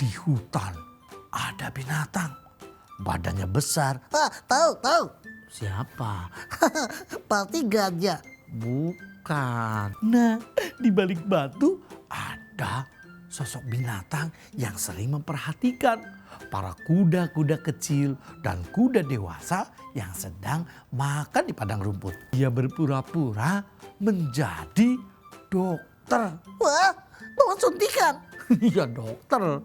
Di hutan ada binatang. Badannya besar. Tahu. Siapa? Pasti gajah. Bukan. Nah, di balik batu ada sosok binatang yang sering memperhatikan para kuda-kuda kecil dan kuda dewasa yang sedang makan di padang rumput. Dia berpura-pura menjadi dokter. Wah, bawa suntikan. Iya, dokter.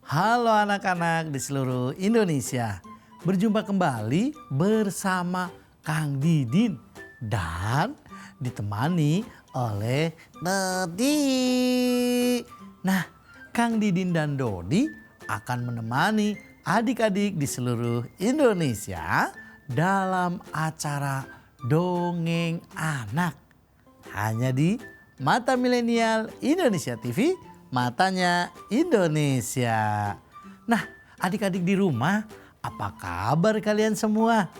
Halo anak-anak di seluruh Indonesia. Berjumpa kembali bersama Kang Didin dan ditemani oleh Dodi. Nah, Kang Didin dan Dodi akan menemani adik-adik di seluruh Indonesia dalam acara Dongeng Anak. Hanya di Mata Milenial Indonesia TV, matanya Indonesia. Nah, adik-adik di rumah, apa kabar kalian semua?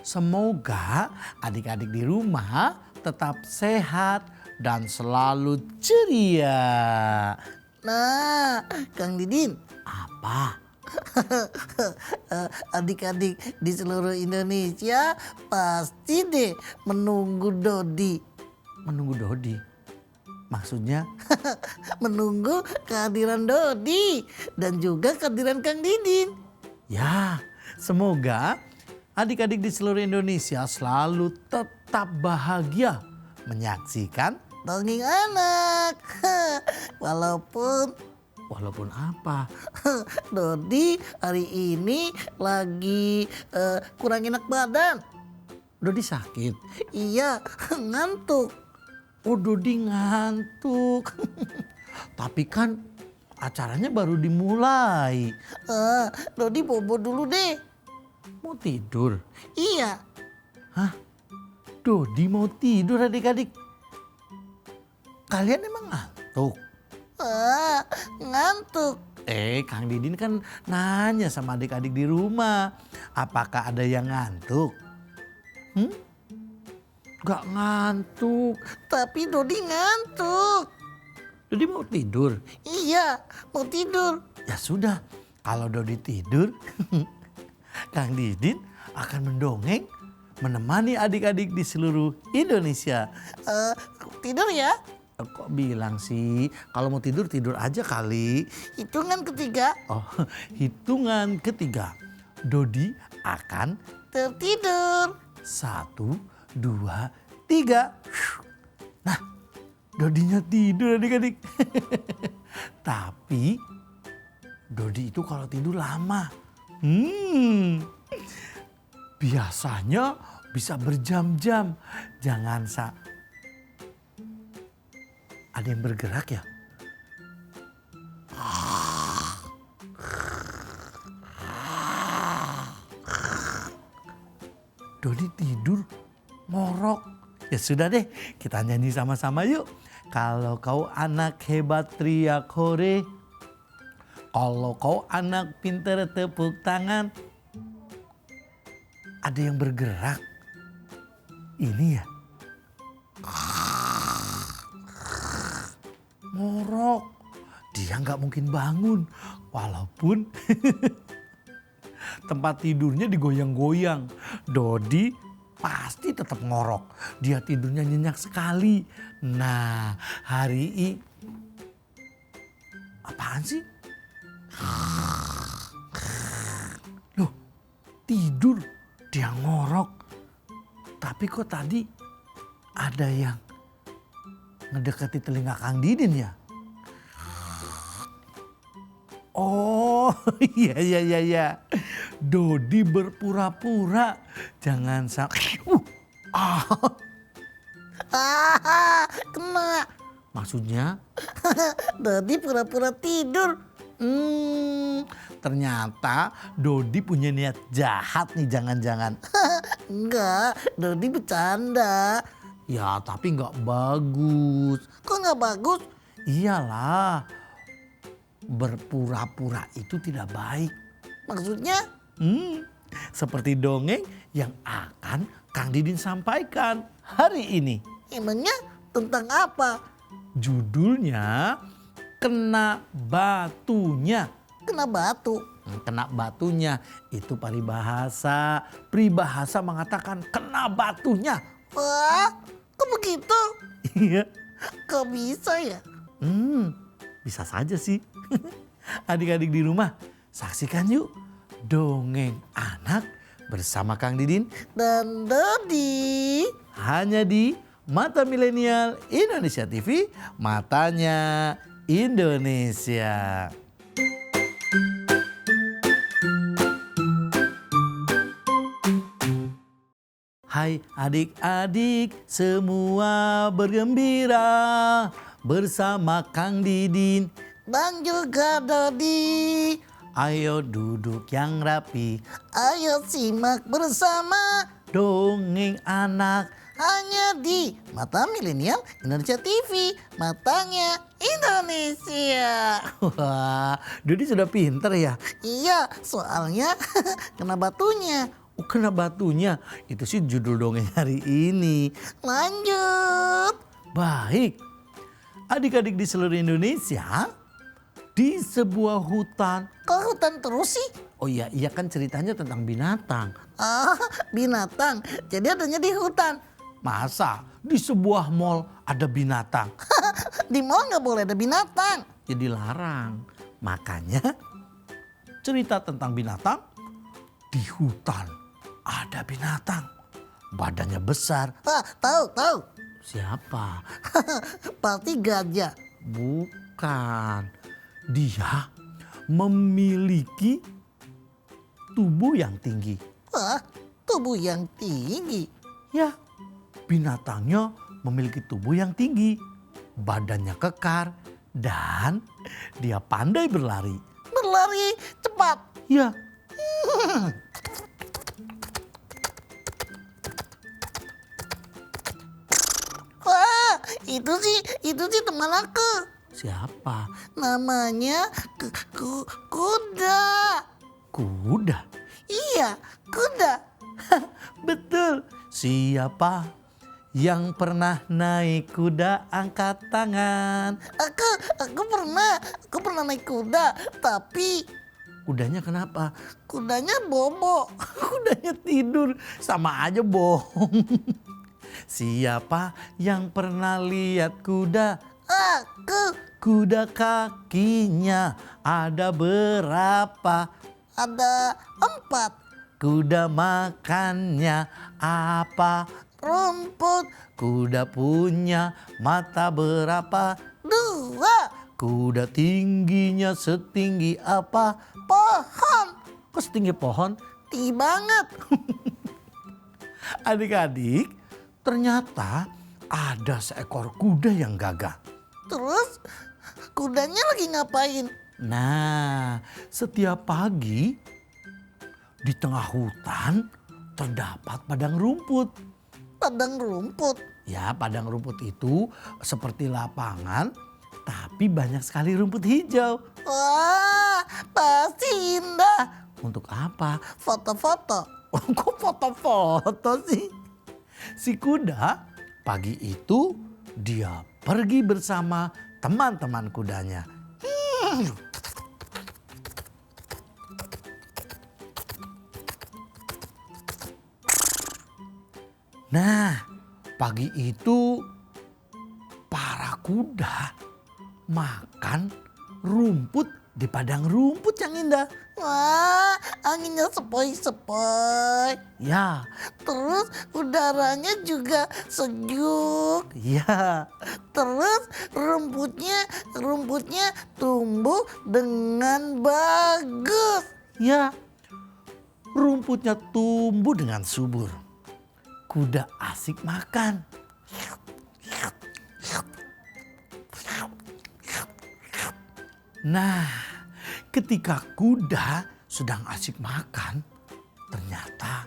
Semoga adik-adik di rumah tetap sehat dan selalu ceria. Nah, Kang Didin, Apa? adik-adik di seluruh Indonesia pasti deh menunggu Dodi. Menunggu Dodi? Maksudnya? Menunggu kehadiran Dodi dan juga kehadiran Kang Didin. Ya, semoga adik-adik di seluruh Indonesia selalu tetap bahagia menyaksikan Dongeng Anak. Walaupun apa? Dodi hari ini lagi kurang enak badan. Dodi sakit. Iya, ngantuk. Oh, Dodi ngantuk. Tapi kan acaranya baru dimulai. Dodi bobo dulu deh. Mau tidur? Iya. Hah? Dodi mau tidur adik-adik? Kalian emang ngantuk? Ngantuk. Kang Didin kan nanya sama adik-adik di rumah. Apakah ada yang ngantuk? Gak ngantuk. Tapi Dodi ngantuk. Dodi mau tidur? Iya, mau tidur. Ya sudah, kalau Dodi tidur, Kang Didin akan mendongeng menemani adik-adik di seluruh Indonesia. Tidur ya. Kok bilang sih, kalau mau tidur, tidur aja kali. Hitungan ketiga Oh, hitungan ketiga. Dodi akan tertidur. 1, 2, 3. Nah, Dodinya tidur adik-adik. Tapi Dodi itu kalau tidur lama. Biasanya bisa berjam-jam. Jangan ada yang bergerak ya? Dodi tidur ngorok. Ya sudah deh, kita nyanyi sama-sama yuk. Kalau kau anak hebat teriak hore. Kalau kau anak pinter tepuk tangan. Ada yang bergerak. Ini ya. Ngorok. Dia nggak mungkin bangun. Walaupun tempat tidurnya digoyang-goyang. Dodi pasti tetap ngorok. Dia tidurnya nyenyak sekali. Nah, hari ini apaan sih? Loh, tidur dia ngorok. Tapi kok tadi ada yang ngedekati telinga Kang Didin ya? Oh, iya. Dodi berpura-pura. Jangan sampai. Kena. Maksudnya? Dodi pura-pura tidur. Ternyata Dodi punya niat jahat nih jangan-jangan. Enggak, Dodi bercanda. Ya tapi nggak bagus. Kok nggak bagus? Iyalah, berpura-pura itu tidak baik. Maksudnya? Seperti dongeng yang akan Kang Didin sampaikan hari ini. Emangnya tentang apa? Judulnya Kena Batunya. Kena batu. Kena batunya itu paribahasa. Pribahasa mengatakan kena batunya. Wah, kok begitu? Iya. Kok bisa ya? Bisa saja sih. Adik-adik di rumah, saksikan yuk dongeng anak bersama Kang Didin Dan Dodi. hanya di Mata Milenial Indonesia TV, matanya Indonesia. Hai adik-adik semua bergembira bersama Kang Didin. Dan juga Dodi. Ayo duduk yang rapi, Ayo simak bersama. dongeng anak. Hanya di Mata Milenial Indonesia TV. Matanya Indonesia. Wah, Dodi sudah pinter ya. Iya, soalnya kena batunya. Oh, kena batunya. Itu sih judul dongeng hari ini. Lanjut. Baik, adik-adik di seluruh Indonesia, di sebuah hutan. Kok hutan terus sih? Oh iya, iya kan ceritanya tentang binatang. Ah, binatang. Jadi adanya di hutan. Masa di sebuah mall ada binatang? Di mall nggak boleh ada binatang. Jadi larang. Makanya cerita tentang binatang di hutan. Ada binatang. Badannya besar. Ah, tahu. Siapa? Pasti gajah. Bukan. Dia memiliki tubuh yang tinggi. Wah, tubuh yang tinggi. Ya, binatangnya memiliki tubuh yang tinggi. Badannya kekar dan dia pandai berlari. Berlari cepat. Ya, Wah, itu sih teman aku. siapa? Namanya kuda. Kuda. Iya, kuda. Betul. Siapa yang pernah naik kuda angkat tangan? Aku pernah naik kuda, tapi Kudanya kenapa? kudanya bobo. Kudanya tidur, sama aja bohong. Siapa yang pernah lihat kuda? Aku Kuda kakinya ada berapa? ada 4. Kuda makannya apa? Rumput Kuda punya mata berapa? 2. Kuda tingginya setinggi apa? Pohon Kok setinggi pohon? tinggi banget. Adik-adik, ternyata ada seekor kuda yang gagah. Terus kudanya lagi ngapain? Nah, setiap pagi di tengah hutan terdapat padang rumput. Padang rumput. Ya, padang rumput itu seperti lapangan, tapi banyak sekali rumput hijau. Wah, pasti indah. Untuk apa? Foto-foto. Oh, kok foto-foto sih? Si kuda pagi itu dia pergi bersama teman-teman kudanya. Nah, pagi itu para kuda makan rumput di padang rumput yang indah. Wah, anginnya sepoi-sepoi. Ya, Terus udaranya juga sejuk. ya. Terus rumputnya tumbuh dengan bagus. Ya, rumputnya tumbuh dengan subur. Kuda asik makan. Nah, Ketika kuda sedang asik makan, ternyata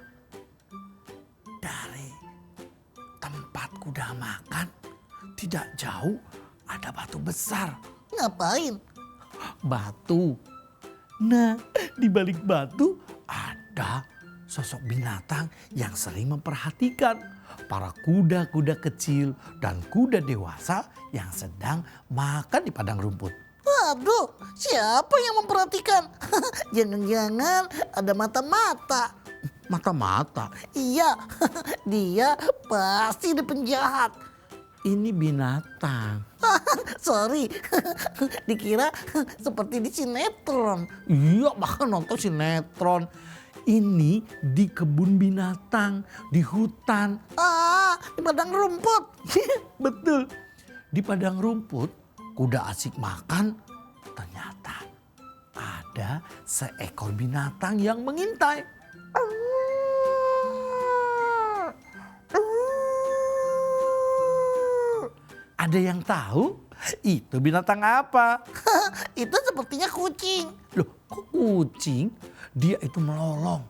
dari tempat kuda makan tidak jauh ada batu besar. Ngapain? Batu. Nah, di balik batu ada sosok binatang yang sering memperhatikan para kuda-kuda kecil dan kuda dewasa yang sedang makan di padang rumput. Waduh, siapa yang memperhatikan? Jangan-jangan ada mata-mata. Mata-mata. Iya, dia pasti ada penjahat. Ini binatang. Sorry, dikira seperti di sinetron. Iya, bahkan nonton sinetron. Ini di kebun binatang, di hutan. Di padang rumput. Betul. Di padang rumput, kuda asik makan. Ternyata ada seekor binatang yang mengintai. Ada yang tahu itu binatang apa? Itu sepertinya kucing. Loh, kok kucing? Dia itu melolong.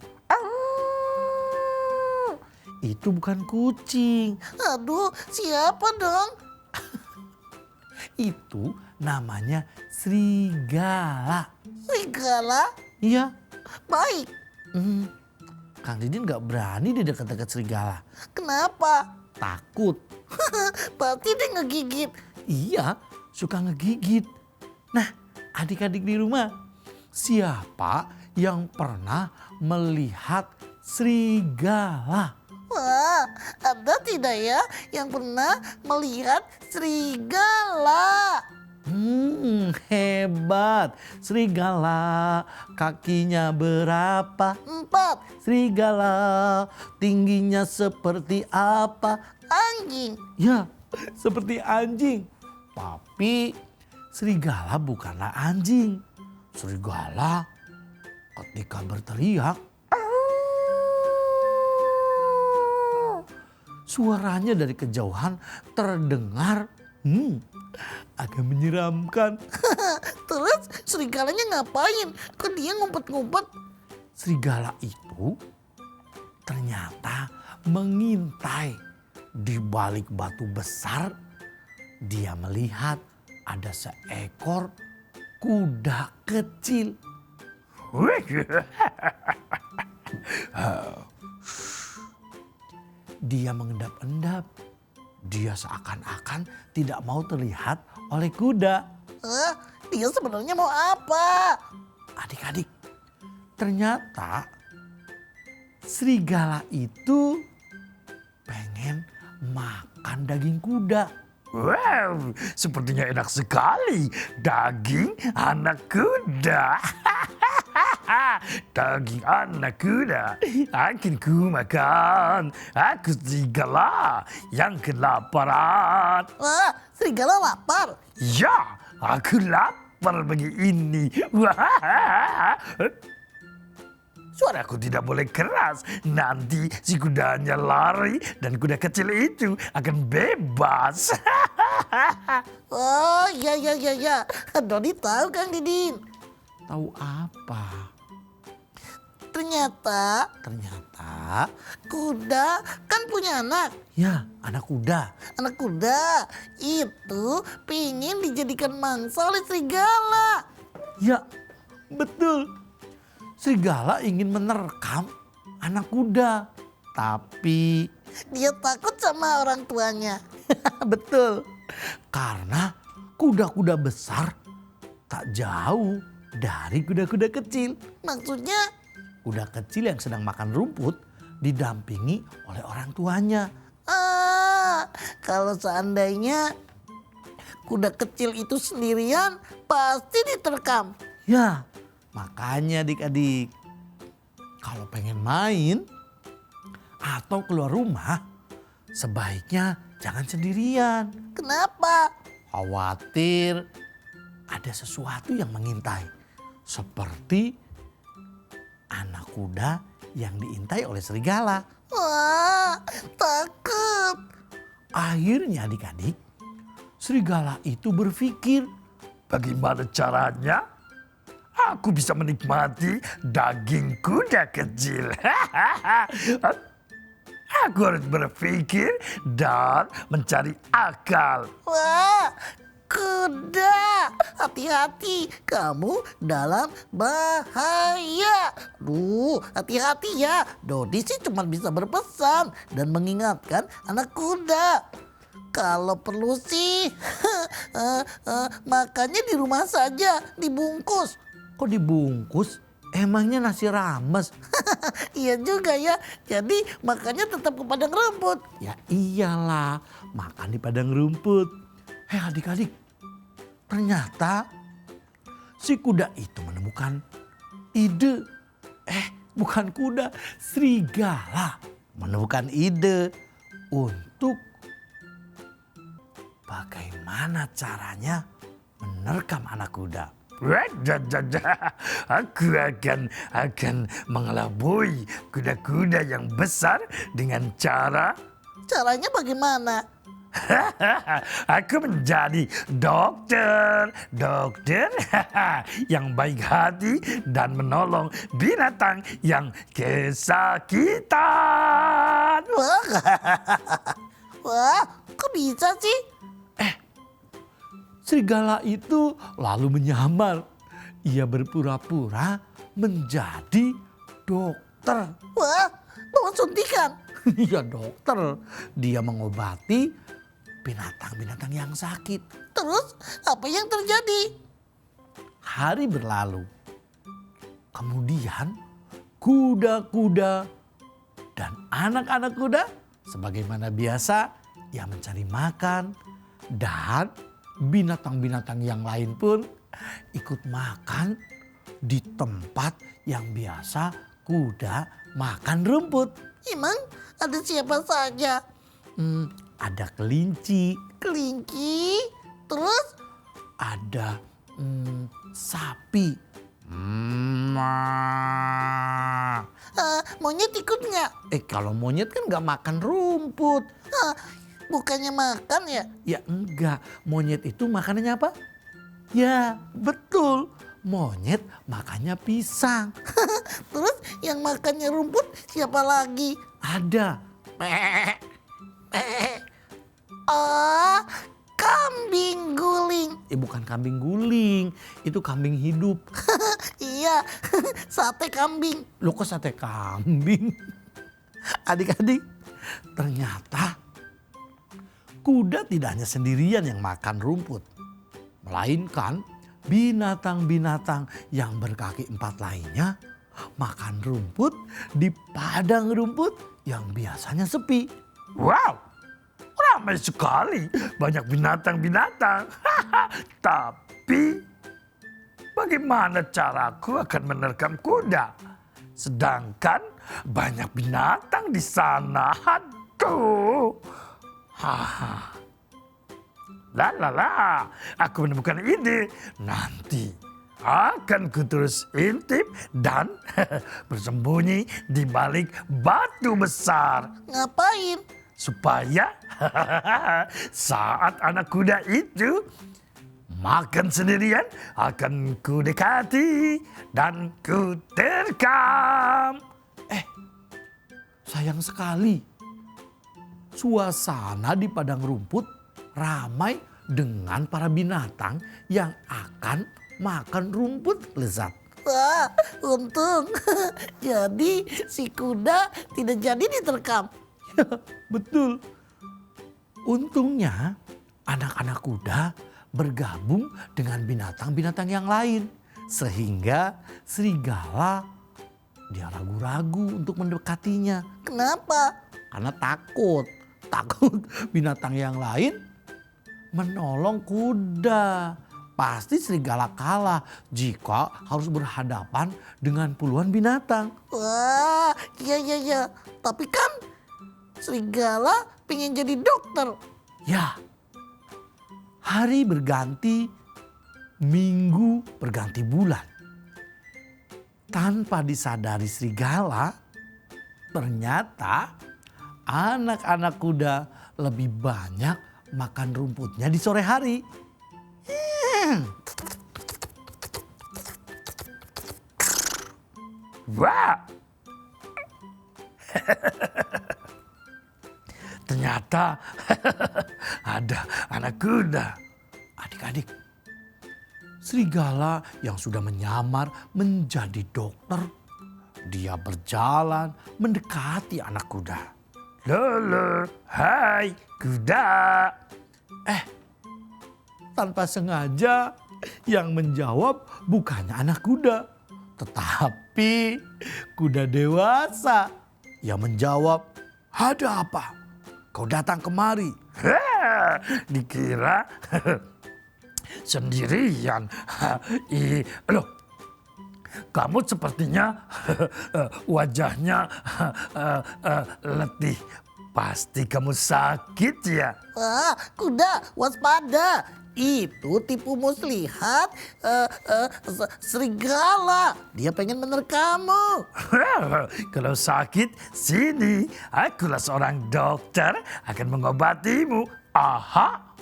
Itu bukan kucing. Aduh, siapa dong? Itu namanya serigala. Serigala? Iya. Baik. Kang Didin gak berani di dekat-dekat serigala. Kenapa? Takut. Pasti dia ngegigit. Iya, suka ngegigit. Nah, adik-adik di rumah, siapa yang pernah melihat serigala? Wah, ada tidak ya yang pernah melihat serigala? Hebat. Serigala kakinya berapa? 4. Serigala tingginya seperti apa? Anjing. Ya, seperti anjing. Tapi serigala bukanlah anjing. Serigala ketika berteriak, suaranya dari kejauhan terdengar agak menyeramkan. Terus serigalanya ngapain? Kok dia ngumpet-ngumpet? Serigala itu ternyata mengintai di balik batu besar. Dia melihat ada seekor kuda kecil. Dia mengendap-endap. Dia seakan-akan tidak mau terlihat oleh kuda. Dia sebenarnya mau apa? Adik-adik, ternyata serigala itu pengen makan daging kuda. Wow, sepertinya enak sekali daging anak kuda. Daging anak kuda akan ku makan. Aku serigala yang kelaparan. Serigala lapar. Ya, aku lapar bagi ini. Suaraku tidak boleh keras. Nanti si kudanya lari dan kuda kecil itu akan bebas. Oh, ya. Dodi tahu Kang Didin. Tahu apa? Ternyata kuda kan punya anak. Ya, anak kuda. Anak kuda itu pingin dijadikan mangsa oleh serigala. Ya, betul. Serigala ingin menerkam anak kuda. Tapi dia takut sama orang tuanya. betul. Karena kuda-kuda besar tak jauh dari kuda-kuda kecil. Maksudnya? Kuda kecil yang sedang makan rumput didampingi oleh orang tuanya. Kalau seandainya kuda kecil itu sendirian pasti diterkam. Ya, makanya adik-adik, kalau pengen main atau keluar rumah, sebaiknya jangan sendirian. Kenapa? Khawatir ada sesuatu yang mengintai. Seperti anak kuda yang diintai oleh serigala. Wah, takut. Akhirnya adik-adik, serigala itu berpikir, bagaimana caranya Aku bisa menikmati daging kuda kecil. Aku harus berpikir dan mencari akal. Wah, kuda, hati-hati, kamu dalam bahaya. Duh, hati-hati ya. Dodi sih cuma bisa berpesan dan mengingatkan anak kuda. Kalau perlu sih, makannya di rumah saja, dibungkus. Kok dibungkus? Emangnya nasi rames? Iya juga ya, jadi makannya tetap ke padang rumput. Ya iyalah, makan di padang rumput. Hei adik-adik, ternyata si kuda itu menemukan ide. Bukan kuda, serigala menemukan ide untuk bagaimana caranya menerkam anak kuda. Aku akan mengelabui kuda-kuda yang besar dengan cara Caranya bagaimana? aku menjadi dokter yang baik hati dan menolong binatang yang kesakitan. Wah, kok bisa sih? Serigala itu lalu menyamar. Ia berpura-pura menjadi dokter. Wah, bawa suntikan. Iya dokter, dia mengobati binatang-binatang yang sakit. Terus apa yang terjadi? Hari berlalu. Kemudian kuda-kuda dan anak-anak kuda sebagaimana biasa ia mencari makan dan binatang-binatang yang lain pun ikut makan di tempat yang biasa kuda makan rumput. Emang ada siapa saja? Ada kelinci, Kelinci, terus ada sapi. monyet ikut nggak? Kalau monyet kan nggak makan rumput. Bukannya makan ya? Ya enggak, monyet itu makanannya apa? Ya betul, monyet makannya pisang. Terus yang makannya rumput siapa lagi? Ada, Oh, kambing guling. bukan kambing guling, itu kambing hidup. Iya, sate kambing. Lo kok sate kambing? Adik-adik, ternyata kuda tidak hanya sendirian yang makan rumput. Melainkan binatang-binatang yang berkaki empat lainnya makan rumput di padang rumput yang biasanya sepi. Wow, ramai sekali, banyak binatang-binatang. Tapi bagaimana caraku akan menerkam kuda? Sedangkan banyak binatang di sana. Aduh. Aku menemukan ide. Nanti akan kuterus intip dan bersembunyi di balik batu besar. Ngapain? Supaya saat anak kuda itu makan sendirian akan kudekati dan kuterkam. Sayang sekali, suasana di padang rumput ramai dengan para binatang yang akan makan rumput lezat. Wah, untung. Jadi si kuda tidak jadi diterkam. Betul. Untungnya anak-anak kuda bergabung dengan binatang-binatang yang lain. Sehingga serigala dia ragu-ragu untuk mendekatinya. Kenapa? Karena takut binatang yang lain menolong kuda. Pasti serigala kalah jika harus berhadapan dengan puluhan binatang. Wah, iya. Tapi kan serigala pengen jadi dokter. Ya, hari berganti, minggu berganti bulan. Tanpa disadari serigala, ternyata anak-anak kuda lebih banyak makan rumputnya di sore hari. Wah. Ternyata ada anak kuda. Adik-adik, serigala yang sudah menyamar menjadi dokter, dia berjalan mendekati anak kuda. Lolo, hai kuda. Tanpa sengaja yang menjawab bukannya anak kuda, tetapi kuda dewasa. Yang menjawab, "Ada apa? Kau datang kemari?" Dikira sendirian. Loh, kamu sepertinya wajahnya letih. Pasti kamu sakit ya? Wah, kuda, waspada. Itu tipu muslihat serigala. Dia pengen menerkamu. Kalau sakit, sini. Akulah seorang dokter akan mengobatimu. Aha.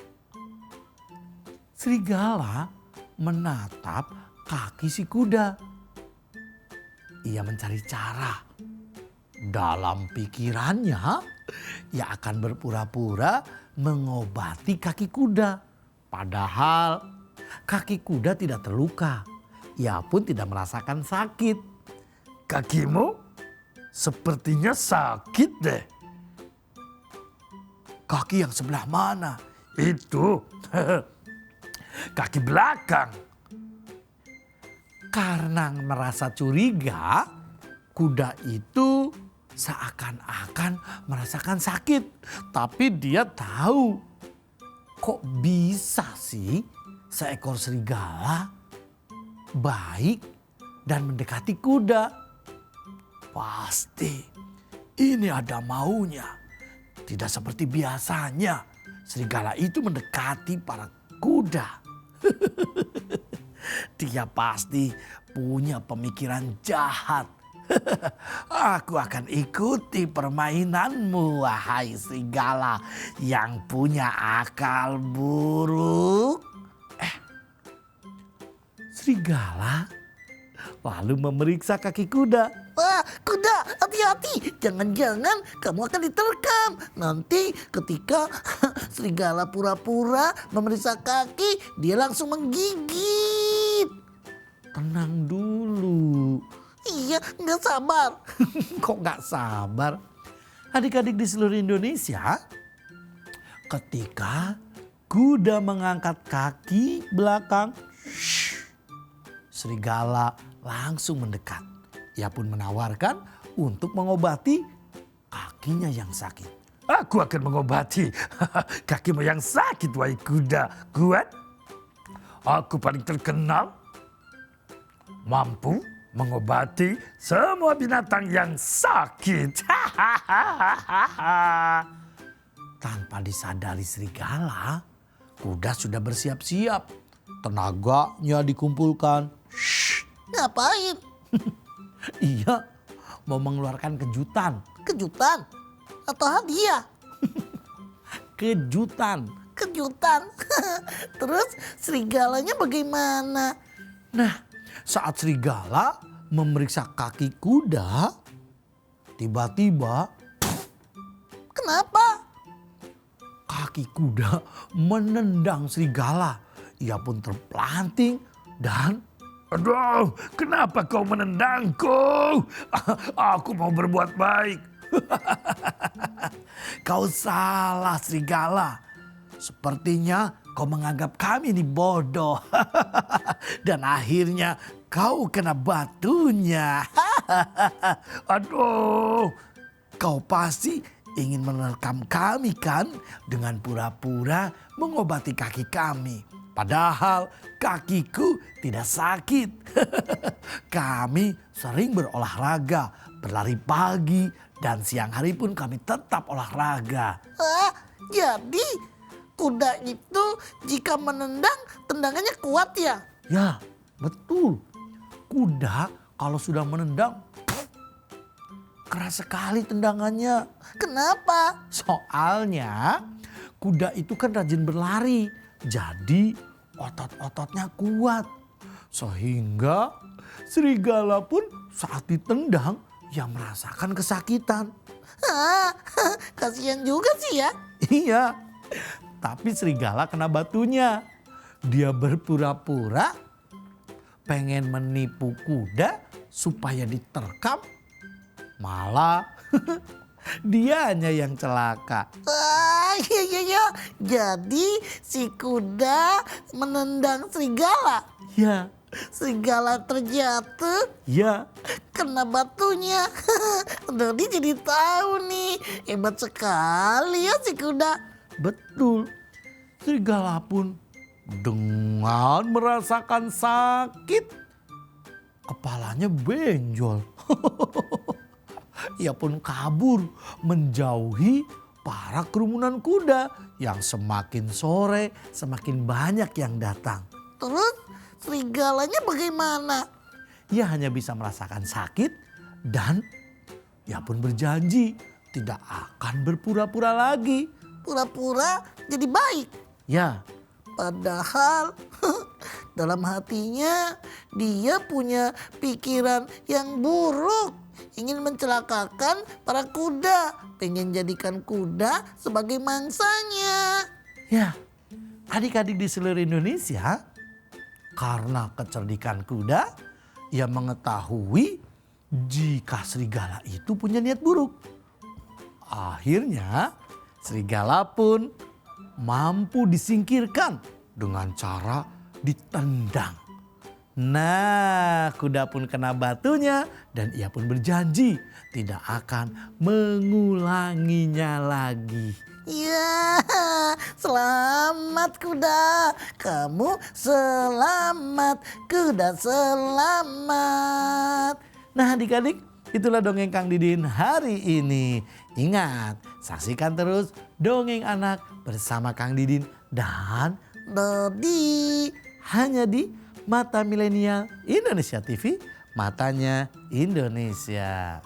Serigala menatap kaki si kuda. Ia mencari cara. Dalam pikirannya, ia akan berpura-pura mengobati kaki kuda. Padahal kaki kuda tidak terluka. Ia pun tidak merasakan sakit. Kakimu sepertinya sakit deh. Kaki yang sebelah mana? Itu kaki belakang. Karena merasa curiga, kuda itu seakan-akan merasakan sakit. Tapi dia tahu, kok bisa sih seekor serigala baik dan mendekati kuda? Pasti ini ada maunya. Tidak seperti biasanya serigala itu mendekati para kuda. Dia pasti punya pemikiran jahat. Aku akan ikuti permainanmu, wahai serigala yang punya akal buruk. Serigala lalu memeriksa kaki kuda. Wah, kuda, hati-hati. Jangan-jangan kamu akan diterkam. Nanti ketika serigala pura-pura memeriksa kaki, dia langsung menggigit. Tenang dulu. Iya, nggak sabar. Kok nggak sabar? Adik-adik di seluruh Indonesia, ketika kuda mengangkat kaki belakang, serigala langsung mendekat. Ia pun menawarkan untuk mengobati kakinya yang sakit. Aku akan mengobati kakimu yang sakit, wahai kuda. Kuat. Aku paling terkenal mampu mengobati semua binatang yang sakit. Tanpa disadari serigala, kuda sudah bersiap-siap. Tenaganya dikumpulkan. Ngapain? Ia mau mengeluarkan kejutan. Kejutan? Atau hadiah? Kejutan. Kejutan. Terus serigalanya bagaimana? Nah, saat serigala memeriksa kaki kuda, tiba-tiba Kenapa? kaki kuda menendang serigala. Ia pun terpelanting dan Aduh, kenapa kau menendangku? Aku mau berbuat baik. kau salah serigala. Sepertinya kau menganggap kami ini bodoh. Dan akhirnya kau kena batunya. Aduh, Kau pasti ingin menerkam kami kan dengan pura-pura mengobati kaki kami. Padahal kakiku tidak sakit. Kami sering berolahraga, berlari pagi dan siang hari pun kami tetap olahraga. Jadi kuda itu jika menendang tendangannya kuat ya? Ya, betul. Kuda kalau sudah menendang keras sekali tendangannya. Kenapa? Soalnya kuda itu kan rajin berlari. Jadi otot-ototnya kuat. Sehingga serigala pun saat ditendang ya merasakan kesakitan. Hah, kasihan juga sih ya. Iya, tapi serigala kena batunya. Dia berpura-pura pengen menipu kuda supaya diterkam. Malah dia hanya yang celaka. Iya. Jadi si kuda menendang serigala. Ya, Serigala terjatuh ya. kena batunya. Dodi jadi tahu nih. Hebat sekali ya si kuda. Betul. Serigala pun dengan merasakan sakit, kepalanya benjol. Ia pun kabur menjauhi para kerumunan kuda yang semakin sore semakin banyak yang datang. Terus serigalanya bagaimana? Ia hanya bisa merasakan sakit dan ia pun berjanji tidak akan berpura-pura lagi. Pura-pura jadi baik. Ya, Padahal dalam hatinya dia punya pikiran yang buruk. Ingin mencelakakan para kuda. Pengen jadikan kuda sebagai mangsanya. ya. Adik-adik di seluruh Indonesia, karena kecerdikan kuda, ia mengetahui jika serigala itu punya niat buruk. Akhirnya serigala pun mampu disingkirkan dengan cara ditendang. Nah, kuda pun kena batunya dan ia pun berjanji tidak akan mengulanginya lagi. Ya, selamat kuda. Kamu selamat, kuda selamat. Nah adik-adik, itulah dongeng Kang Didin hari ini. Ingat, saksikan terus Dongeng Anak bersama Kang Didin dan Dodi. hanya di Mata Milenial Indonesia TV, matanya Indonesia.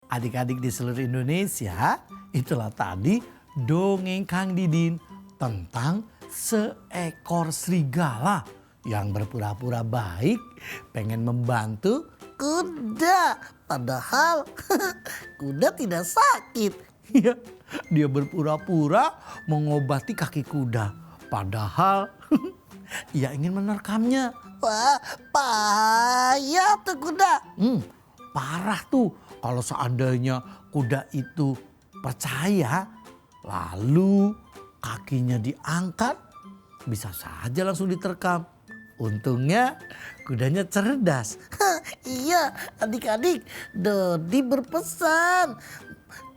Adik-adik di seluruh Indonesia, itulah tadi dongeng Kang Didin tentang seekor serigala yang berpura-pura baik, pengen membantu. Kuda. Padahal kuda tidak sakit. Ya, dia berpura-pura mengobati kaki kuda. Padahal ia ingin menerkamnya. Wah, payah tuh kuda. Parah tuh kalau seandainya kuda itu percaya lalu kakinya diangkat, bisa saja langsung diterkam. Untungnya kudanya cerdas. Iya, adik-adik, Dodi berpesan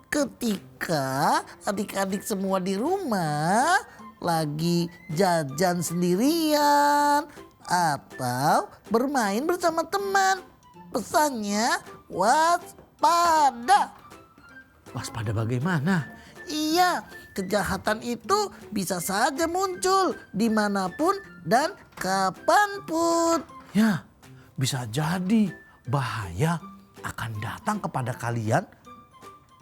ketika adik-adik semua di rumah lagi jajan sendirian atau bermain bersama teman, pesannya waspada. Waspada bagaimana? Iya, kejahatan itu bisa saja muncul dimanapun dan kapanpun. Ya, bisa jadi bahaya akan datang kepada kalian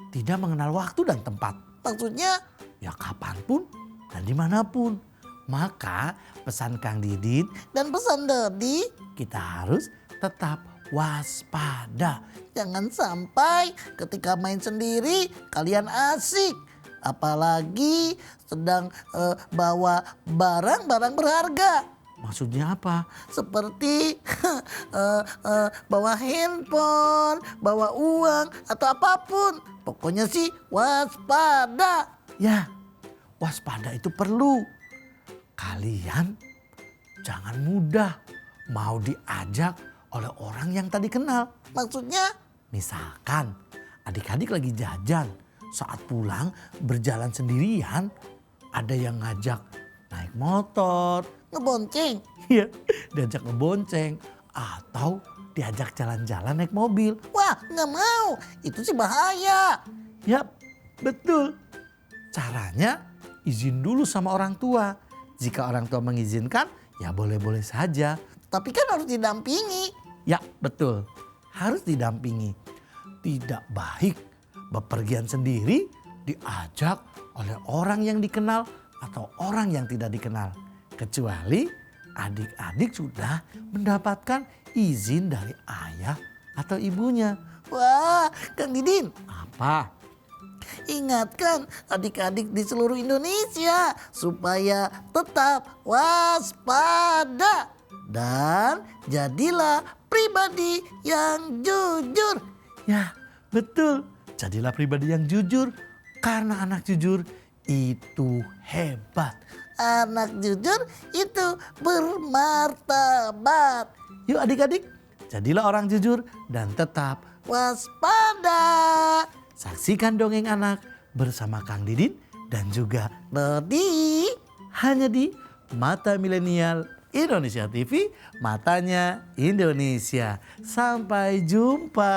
tidak mengenal waktu dan tempat. Maksudnya, Ya kapanpun dan dimanapun. Maka pesan Kang Didin, dan pesan Dodi, kita harus tetap waspada. jangan sampai ketika main sendiri kalian asik. Apalagi sedang bawa barang-barang berharga. Maksudnya apa? Seperti bawa handphone, bawa uang, atau apapun. Pokoknya sih waspada. Ya, waspada itu perlu. Kalian jangan mudah mau diajak oleh orang yang tadi kenal. Maksudnya, Misalkan adik-adik lagi jajan, saat pulang berjalan sendirian, ada yang ngajak naik motor, ngebonceng. ya, diajak ngebonceng, atau diajak jalan-jalan naik mobil. Wah, nggak mau. Itu sih bahaya. Yap, betul. Caranya izin dulu sama orang tua. Jika orang tua mengizinkan, ya boleh-boleh saja. Tapi kan harus didampingi. Ya, betul. Harus didampingi. Tidak baik bepergian sendiri diajak oleh orang yang dikenal atau orang yang tidak dikenal. Kecuali adik-adik sudah mendapatkan izin dari ayah atau ibunya. Wah, Kang Didin, Apa? ingatkan adik-adik di seluruh Indonesia supaya tetap waspada dan jadilah pribadi yang jujur. Ya, betul. Jadilah pribadi yang jujur karena anak jujur itu hebat. Anak jujur itu bermartabat. Yuk adik-adik, jadilah orang jujur dan tetap Waspada. saksikan dongeng anak bersama Kang Didin dan juga Dodi. hanya di Mata Milenial Indonesia TV, matanya Indonesia. Sampai jumpa.